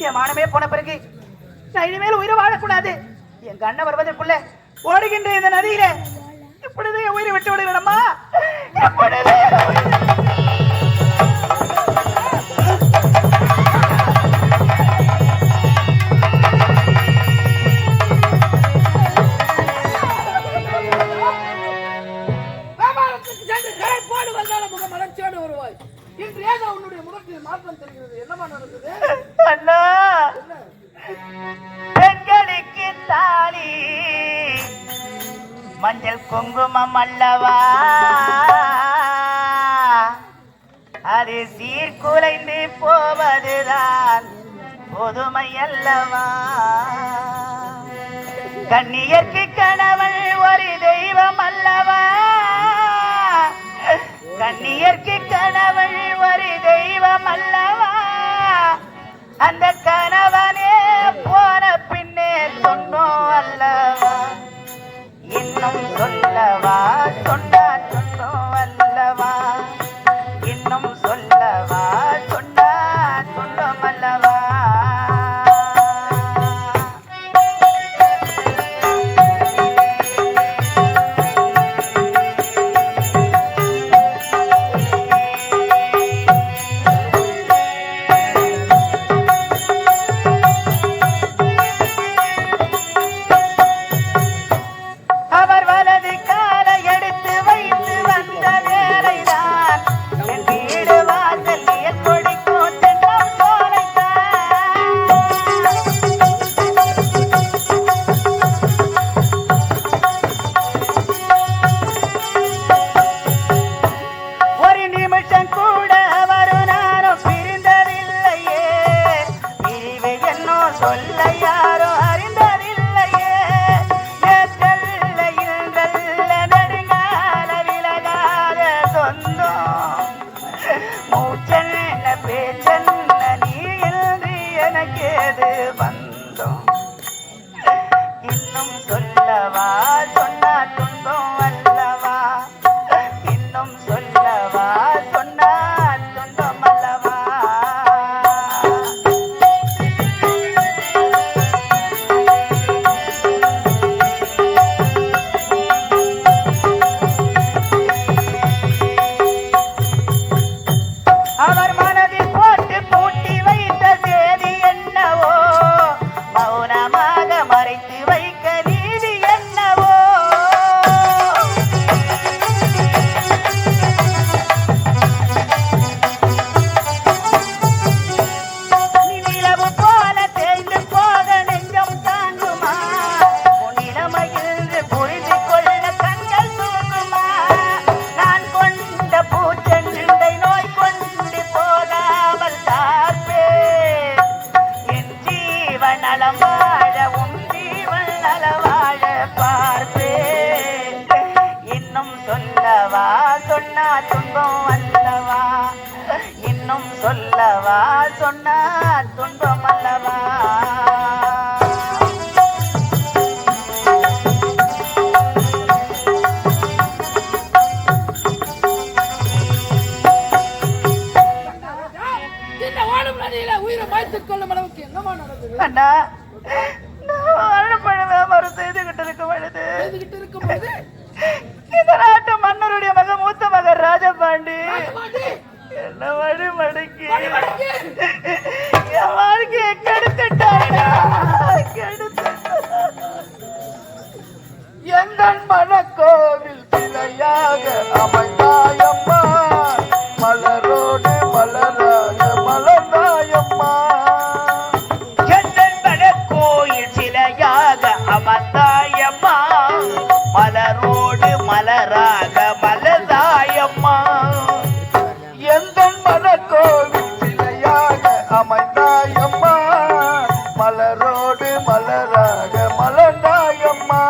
என் மானமே போன பிறகு நான் இனிமேல் உயிரை வாழக்கூடாது. என் கண்ண வருவதற்குள்ள ஓடுகின்ற இந்த நதியில இப்பொழுது என் உயிரை விட்டு விடுகிறோமா? அண்ணா, பெண்களுக்கு தாலி மஞ்சள் குங்குமம் அல்லவா, அது சீர்குலைந்து போவதுதான் பொதுமை அல்லவா. கண்ணியர்க்கு கணவன் ஒரு தெய்வம் அல்லவா, கண்ணியர்க்கு கணவன் ஒரு தெய்வம் அல்லவா. அந்த கணவனே போன பின்னே சொன்னோம் அல்லவா. இன்னும் சொல்லவா சொன்னா சொன்னோம் அல்லவா, இன்னும் சொல்லவா சொன்னா சொன்னோம் அல்லவா. இன்னும் சொல்லவா சொன்னா துன்பம் அல்லவா, இன்னும் சொல்லவா சொன்னா துன்பம் அல்லவா. அவர் மனதில் போட்டு பூட்டி வைத்த சேதி என்னவோ, மௌனமாக மறைத்து வைக்க நீதி என்னவோ. நிலவு போல தேய்ந்து போக நெஞ்சம் தாங்குமா, நிலைமையில் புரிந்து கொள்ள கண்கள் தூங்குமா. நான் கொண்ட பூச்செண்டை நோய் கொண்டு போகாமல் காப்பேன், என் ஜீவன் நலம் வாழவும் ஜீவன் நல வாழ பார்ப்பேன். இன்னும் சொல்லவா சொன்னா துன்பம் அல்லவா, இன்னும் சொல்லவா சொன்னா துன்பம் அல்லவா. அண்ணா, வியாபாரம் செய்துகிட்டு இருக்கும் பொழுது இந்த நாட்டு மன்னருடைய மக மூத்த மகன் ராஜபாண்டி என்ன வழி மடக்கி என் வாழ்க்கையை கெடுத்துட்டாங்க. எங்கள் மனக்கோவில் சிலையாக அமைந்தாயம்மா, மலரோடு மலராக மலர்ந்தாயம்மா. எங்கள் மனக்கோயில் சிலையாக அமர்ந்தாயம்மா, மலரோடு மலராக மலர்ந்தாயம்மா. எங்கள் மனக்கோவில் சிலையாக அமைந்தாயம்மா, மலரோடு மலராக மலர்ந்தாயம்மா.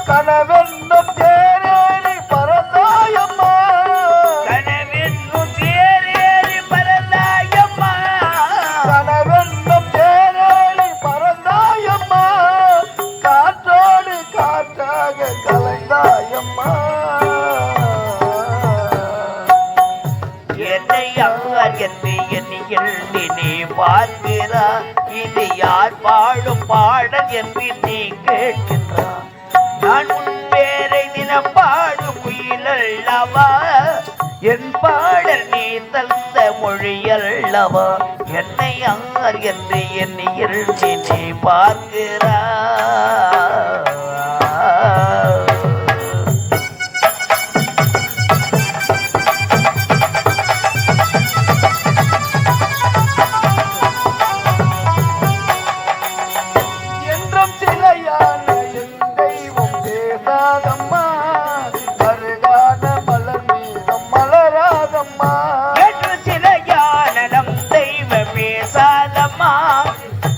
கனவென்னும் தேரேறி பறந்தாயம்மா, கனவென்னும் தேரேறி பறந்தாயம்மா, கனவென்னும் தேரேறி பறந்தாயம்மா. காற்றோடு காற்றாக கலைந்தாயம்மா. என்னை யார் என்று எண்ணியில் நீ பார்க்கிறார், இது யார் பாடும் பாடல் என்று நீ கேட்கின்றான். நான் உன் பேரை தினம் பாடும் குயிலல்லவா, என் பாடல் நீ தந்த மொழியல்லவா, என்னை யார் என்று எண்ணியில் நீ பார்க்கிறாய்.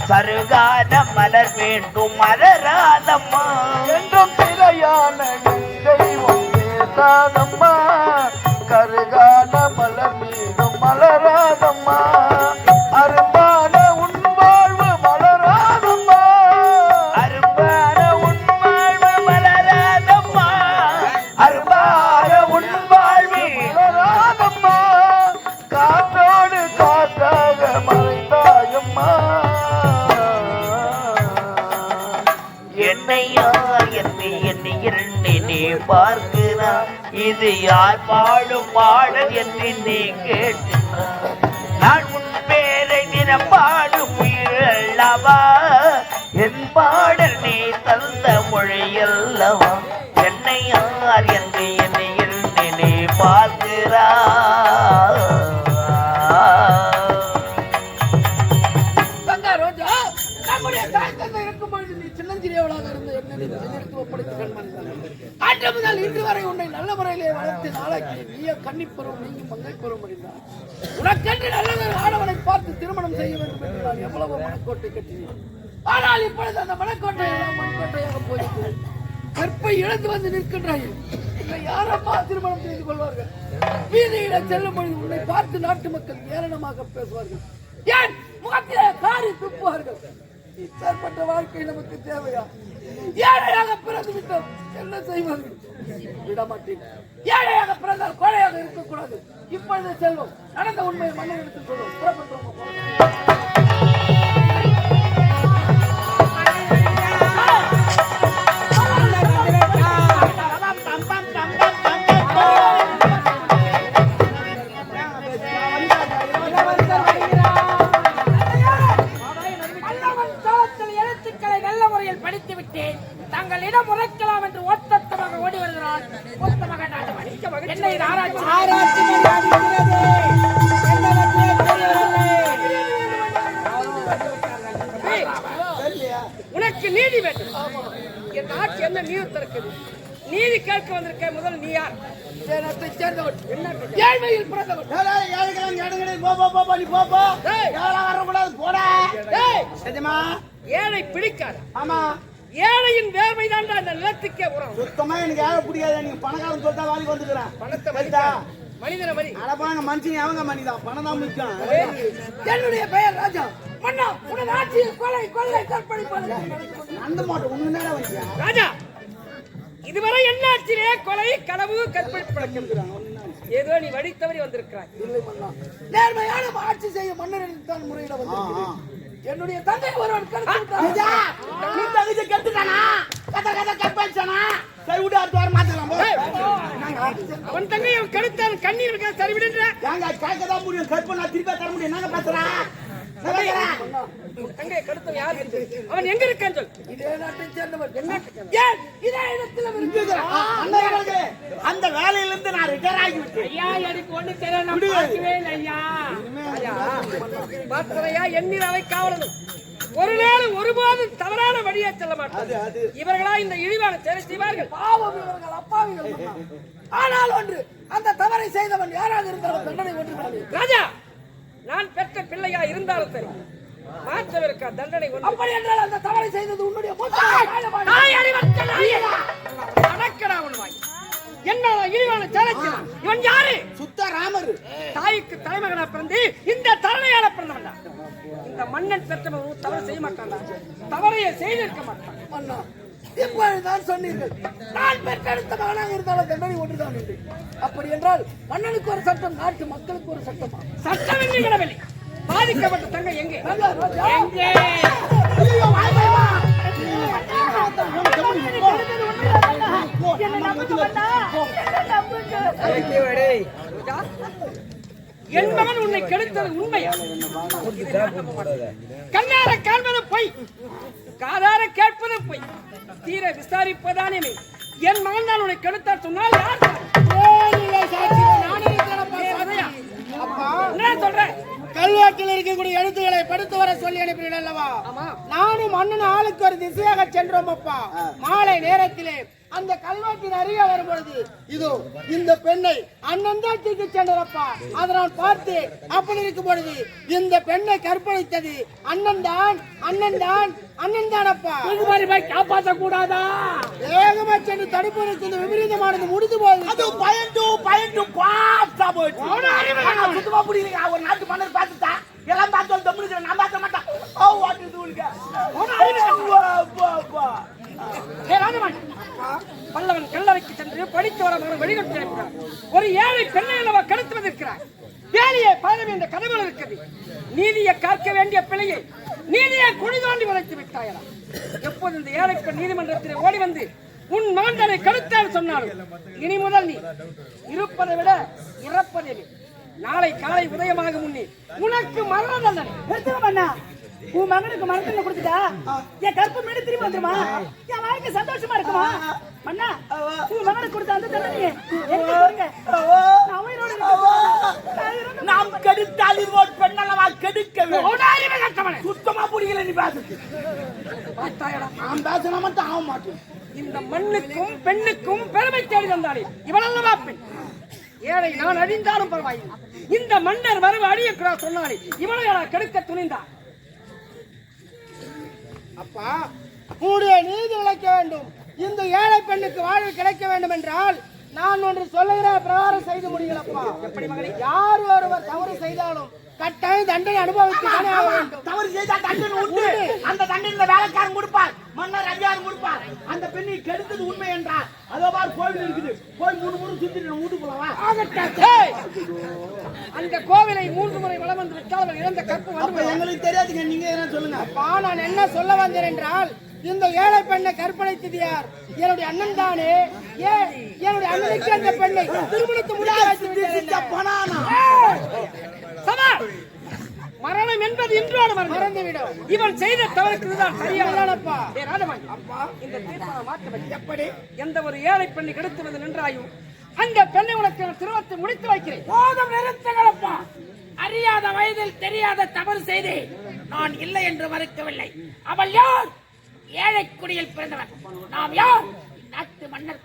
சருகான மலர் வேண்டும் மலராதம்மா, என்றும் சிலையான தெய்வம் பேசாதம்மா, கருகான மலர் மீதும் மலராதம்மா, அரும்பான உன் வாழ்வு மலராதம்மா, அரும்பான உன் வாழ்வு மலராதம்மா, அரும்பான உன் வாழ்வு மலராதம்மா, காற்றோடு காற்றாக மறைத்தாயம்மா, என்னை யார் என்று எண்ணியில் நீ பார்க்கிறாய். இது யார் பாடும் பாடல் என்று நீ கேட்கிறாய். நான் உன் பேரை தினம் பாடும் உயிரல்லவா, என் பாடல் நீ தந்த மொழியல்லவா, என்னை யார் என்று எண்ணியில் நீ பார்க்கிறாய். அன்று முதல் இன்று வரை உன்னை நல்ல முறையிலே வளர்த்து நாளாக்கி நீய கன்னிப்பருவம் நீங்கும் மங்கை பருவம் அடைந்தார். உனக்கென்று நல்ல ஆடவனை பார்த்து திருமணம் செய்ய வேண்டும் என்று நான் எவ்வளவு மனக்கோட்டை கட்டினேன். ஆனால் இப்பொழுது அந்த மனக்கோட்டை எல்லாம் மண்கோட்டையாக போயிட்டு கற்பை இழந்து வந்து நிற்கின்றார்கள். இல்லை யாரம்மா திருமணம் செய்து கொள்வார்கள்? வீதியில செல்லும் பொழுது உன்னை பார்த்து நாட்டு மக்கள் ஏளனமாக பேசுவார்கள், ஏன் முகத்திலே காரி துப்புவார்கள். இப்பேற்பட்ட வாழ்க்கை நமக்கு தேவையா? ஏழையாக பிறந்து விட்டோம், என்ன செய்வார்கள்? விடமாட்டேன். ஏழையாக பிறந்தால் கோழையாக இருக்கக்கூடாது. இப்பொழுது செல்வோம், நடந்த உண்மையை மன்னரிடத்தில் சொல்வோம். புறப்பட்டோம். தங்களிடம் உரைக்கலாம் என்று ஒத்தமாக ஓடி வருகிறான். என்னை உனக்கு நீதி வேண்டும். என் ஆட்சி என்ன நீதி திறக்குது? நீதி கேட்க வந்திருக்க முதல் நீ யார்? சேர்ந்தவன், ஏழ்மையில் பிறந்தவன். ஏழை பிடிக்காது. ஆமா, ஏழையின் வேர்மை தான் அந்த நிலத்துக்கே உரம். சுத்தமா எனக்கு ஏழை பிடிக்காது. நீங்க பணக்காரன் சொல்லிட்டா வேலைக்கு வந்துக்கிறேன். பணத்தை மதித்தா மனிதனை மதி. அடப்பாங்க மனுஷன் அவங்க மனிதா, பணம் தான் முக்கியம். என்னுடைய பெயர் ராஜா. மன்னா, உனது ஆட்சியில் கொலை கொள்ளை கற்பழிப்பு அந்த மாட்டோம். உனக்கு நேரம் வந்து ராஜா, இதுவரை என்ன ஆட்சியிலே கொலை கனவு கற்பழிப்பு நடக்கிறாங்க. ஏதோ நீ வழி தவறி வந்திருக்கிறாய். இல்லை மன்னா, நேர்மையான ஆட்சி செய்ய மன்னரின் தான் முறையிட வந்து என்னுடைய தந்தை ஒருவன் கெடுத்துட்டானா, அவன் தங்கை அவன் கெடுத்தான். கண்ணீர் இருக்க சரி விடுன்ற கேட்கதான் முடியும். கற்பனை திருப்பி தர முடியும். நாங்க பேசுறேன். தங்கை கெடுத்தவன் யாரு? அவன் எங்க இருக்கான்னு சொல். இதே நாட்டை சேர்ந்தவர். ஏன் இதே இடத்துல அந்த வேலையில இருந்து நான் ரிட்டையர் ஆகிவிட்டேன். ஐயா, எனக்கு ஒண்ணு தெரியல. ஐயா பாத்திரையா எண்ணீர் அவை காவலனும் ஒரு நாள் ஒருபோதும் தவறான வழியா செல்ல மாட்டார். இவர்களா இந்த இழிவான செயலை செய்வார்கள். பாவம் இவர்கள் அப்பாவிகள். ஆனால் ஒன்று, அந்த தவறை செய்தவன் யாராக இருந்தாலும் தண்டனை ஒன்று. ராஜா, நான் பெற்ற பிள்ளையா இருந்தாலும் சரி, மாற்றவிருக்கா தண்டனை ஒன்று. அப்படி என்றால் அந்த தவறை செய்தது உன்னுடைய என்ன இழிவான செயலை இவன் யாரு? சுத்த ராமர். தாய்க்கு தலைமகனா பிறந்து இந்த தரணையால பிறந்தவன். இந்த மன்னன் பெற்றவன் தவறு செய்ய மாட்டான். தவறையை செய்திருக்க மாட்டான். மன்னா, இப்பொழுதுதான் சொன்னீர்கள் நான் பெற்றெடுத்த மகனாக இருந்தாலும் தண்டனை ஒன்றுதான் என்று. அப்படி என்றால் மன்னனுக்கு ஒரு சட்டம், நாட்டு மக்களுக்கு ஒரு சட்டமா? சட்டம் என்று விடவில்லை. பாதிக்கப்பட்ட தங்கை எங்கே? எங்கே? ரோஜா, என் மகன் உன்னை கெடுத்தது உண்மையா? கண்ணார காண்பது பொய், காதார கேட்பது பொய், தீர விசாரிப்பதானே மெய். என் மகன் தான் உன்னை கெடுத்தார் சொன்னால் யார் என்ன சொல்றேன்? கல்வெட்டில் இருக்கக்கூடிய எழுத்துக்களை படித்து வர சொல்லி அனுப்பினேன் அல்லவா? நானும் அண்ணன் ஆளுக்கு ஒரு திசையாக சென்றோம் அப்பா. மாலை நேரத்திலே அந்த கல்வெட்டின் அருகே வரும் பொழுது இதோ இந்த பெண்ணை அண்ணன் தான் தூக்கி சென்றப்பா. அதை நான் பார்த்து அப்படி இருக்கும் பொழுது இந்த பெண்ணை கற்பழித்தது அண்ணன் தான், அண்ணன் தான், அண்ணன் தானப்பா. காப்பாற்ற கூடாதா? வேகமா சென்று தடுப்பதற்கு இந்த விபரீதமானது முடிந்து போகுது. அது பயந்து பாஸ்டா போயிடுச்சு. சுத்தமா புரியல. ஒரு நாட்டு மன்னர் பார்த்துட்டா எல்லாம் பார்த்தோம் தம்முக்கு நான் பார்க்க மாட்டேன். ஓ வாட்டு தூளுங்க. பல்லவன் கல்லறைக்கு சென்று படித்து வர மகன் வெளியிட்டு இருக்கிறார். ஒரு ஏழை பெண்ணை அல்லவா கடத்து வந்திருக்கிறார். வேலையை பாதம் என்ற கதவுகள் இருக்கிறது. நீதியை காக்க வேண்டிய பிள்ளையை நீதியை குழி தோண்டி வளைத்து விட்டாயா? எப்போது இந்த ஏழை பெண் நீதிமன்றத்தில் ஓடி வந்து உன் மகன் தன்னை கடுத்தால் சொன்னாலும் இனி முதல் நீ இருப்பதை விட இறப்பதே. நாளை காலை உதயமாக முன்னே உனக்கு மரண தண்டனை. உன் மகனுக்கு மரத்துல கொடுத்துட்டா என் கற்பு மீது திரும்பி வந்துருமா? என் வாழ்க்கை சந்தோஷமா இருக்குமா? மன்னா, உன் மகனுக்கு கொடுத்த அந்த தண்டனையை நாம் கெடுத்தால் இது ஒரு பெண்ணல்லவா கெடுக்கவே சுத்தமா புரியல. நீ பேசுறது நான் பேசினா மட்டும் ஆக மாட்டேன். இந்த மண்ணுக்கும் பெண்ணுக்கும் பெருமை தேடி தந்தாளே இவளல்லவா பெண். ஏழை நான் அழிந்தாலும் பரவாயில்லை, இந்த மன்னர் வரவு அழியக்கூடாது சொன்னாலே இவளை கெடுக்க துணிந்தான். அப்பா, உன்னுடைய நீதி விளைக்க வேண்டும். இந்த ஏழை பெண்ணுக்கு வாழ்வு கிடைக்க வேண்டும் என்றால் நான் ஒன்று சொல்லுகிற பிரகாரம் செய்து முடியலப்பா. எப்படி மகளே? யார் ஒருவர் தவறு செய்தாலும் கட்டாயம் தண்டனை அனுபவித்து தானே ஆக வேண்டும். தவறு செய்தா தண்டனை உண்டு. அந்த தண்டனை வேலைக்காரன் கொடுப்பார், மன்னர் அதிகாரம் கொடுப்பார். அந்த பெண்ணை கெடுத்தது உண்மை என்றால் அதோ பார் கோவில் இருக்குது, போய் 3 முறை சுத்தி வீட்டு போலவா? அந்த கோவிலை 3 முறை வலம் வந்து விட்டால் அவர் இறந்த கற்பு வந்து எங்களுக்கு தெரியாதுங்க. நீங்க என்ன சொல்லுங்க. அப்பா, நான் என்ன சொல்ல வந்தேன் என்றால் இந்த ஏழை பெண்ணை கற்பழித்தது யார்? என்னுடைய அண்ணன் தானே. என்னுடைய அண்ணனுக்கு அந்த பெண்ணை திருமணத்தை மரணம் என்பது இன்றோடு மறந்துவிடும். இவன் செய்த தவறுக்கு தான் சரியானப்பா. அப்பா, இந்த தீர்ப்பை மாற்ற எப்படி? எந்த ஒரு ஏழை பெண்ணை கெடுத்துவது நின்றாயும் அந்த பெண்ணை உனக்கு திருமணத்தை முடித்து வைக்கிறேன். போதும், நிறுத்துங்களப்பா. அறியாத வயதில் தெரியாத தவறு செய்து நான் இல்லை என்று மறுக்கவில்லை. அவள் யார்? ஏழை குடியில் பிறந்தவன். நாம் யார்? நாட்டு மன்னர்.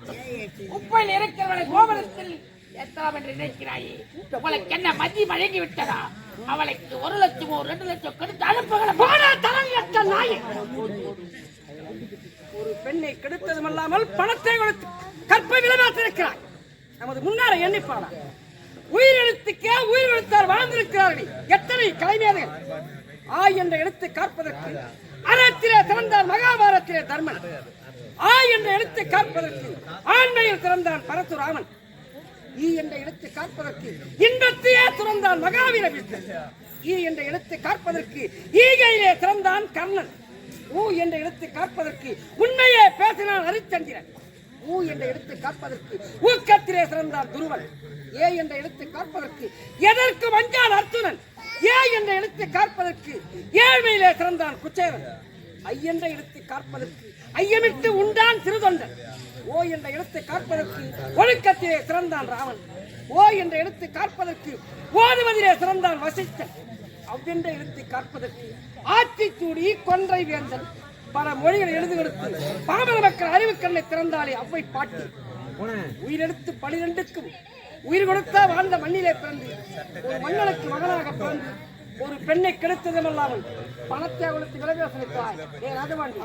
குப்பையில் இருக்கிறவளை கோபுரத்தில் ஏற்றலாம் என்று நினைக்கிறாயே? உங்களுக்கு என்ன மதி வழங்கி விட்டதா? அவளுக்கு 1 லட்சமோ 2 லட்சம் கொடுத்து அனுப்புகிற தலையற்ற நாய். ஒரு பெண்ணை கெடுத்ததுமல்லாமல் பணத்தை கொடுத்து கற்பை விளையாட்டிருக்கிறார். நமது முன்னார எண்ணிப்பாளா உயிரெழுத்துக்கே உயிர் எழுத்தார் வாழ்ந்திருக்கிறார்கள். எத்தனை கலைஞர்கள்! என்ற எழுத்தை காப்பதற்கு அறத்திலே திறந்தார் மகாபாரத்திலே தர்மன். என்ற எழுத்தை காப்பதற்கு ஆண்மையில் திறந்தான் பரசுராமன். என்ற எழுத்தை காப்பதற்கு இன்பத்தையே துறந்தான் மகாவீர விஷ்ணன். என்ற எழுத்தை காப்பதற்கு ஈகையிலே திறந்தான் கர்ணன். என்ற எழுத்தை காப்பதற்கு உண்மையே பேசினான் ஹரிச்சந்திரன். என்ற எழுத்தை காப்பதற்கு ஊக்கத்திலே சிறந்தான் துருவன். என்ற எழுத்தை காப்பதற்கு எதற்கு வஞ்சான் அர்ஜுனன். என்ற எழுத்தை காப்பதற்கு ஏழ்மையிலே சிறந்தான் குச்சேரன். என்ற எழுத்தை காப்பதற்கு ஐயமிட்டு உண்டான் சிறுதொண்டன். என்ற எழுத்தை காப்பதற்கு ஒழுக்கத்திலே சிறந்தான் ராமன். என்ற எழுத்தை காப்பதற்கு ஓதுவதிலே சிறந்தான் வசிஷ்டன். அவ்வென்ற எழுத்தை காப்பதற்கு ஆட்சிச்சூடி கொன்றை வேந்தன். பல மொழிகள் எழுதி கொடுத்து பாமர மக்கள் அறிவு கண்ணை திறந்தாலே அவ்வை பாட்டி. உயிரெடுத்து 12க்கும் உயிர் கொடுத்தா வாழ்ந்த மண்ணிலே பிறந்து ஒரு மன்னனுக்கு மகனாக பிறந்து ஒரு பெண்ணை கெடுத்ததுமல்லாமல் பணத்தை அவளுக்கு விளைவேசனித்தாய். ராஜபாண்டி,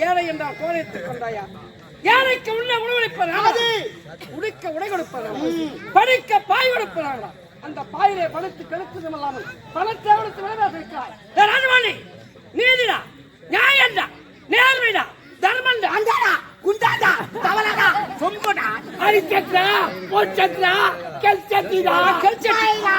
ஏழை என்றால் கோலைத்துக் கொண்டாயா? ஏழைக்கு உள்ள உணவளிப்பதா? உடுக்க உடை கொடுப்பதா? படிக்க பாய் கொடுப்பதா? அந்த பாயிலே படுத்து கெடுத்ததுமல்லாமல் பணத்தை அவளுக்கு விளைவேசனித்தாய். ராஜபாண்டி, நீதிடா, நியாயம்டா, நேர்மைடா, தர்மண்டா, அந்தாடா, குண்டாடா, தவளடா, சொம்படா, அரிச்சத்ரா, பொச்சத்ரா, கெல்சத்திடா, கெல்சத்திடா.